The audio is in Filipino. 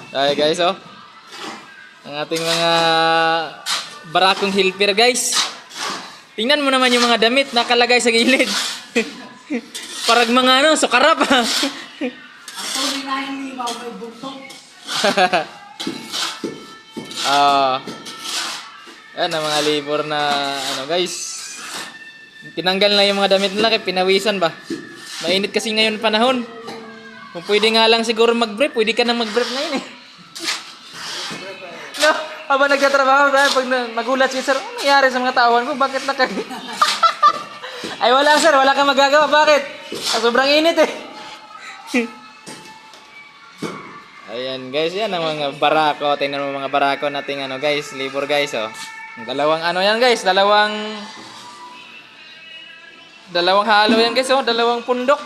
Ay guys, oh. Ang ating mga barakong helper guys. Tingnan mo naman yung mga damit nakalagay sa gilid. Parang mga ano, sukara pa. Ako ninahin ni Ibaw may bugtong. Yan ang mga labor na ano guys. Tinanggal na yung mga damit nila kaya pinawisan ba. Mainit kasi ngayon panahon. Kung pwede nga lang siguro mag-brief, pwede ka nang mag-brief ngayon eh. No, habang nagtatrabaho tayo, pag nagulat si sir, ano nangyari sa mga tauhan ko? Bakit Ay wala sir, wala kang magagawa. Bakit? Sobrang init eh. Ayan guys, yan ang mga barako. Tingnan mo mga barako nating ano guys, labor guys oh. Dalawang ano yan guys, dalawang halo yan guys oh, dalawang pundok.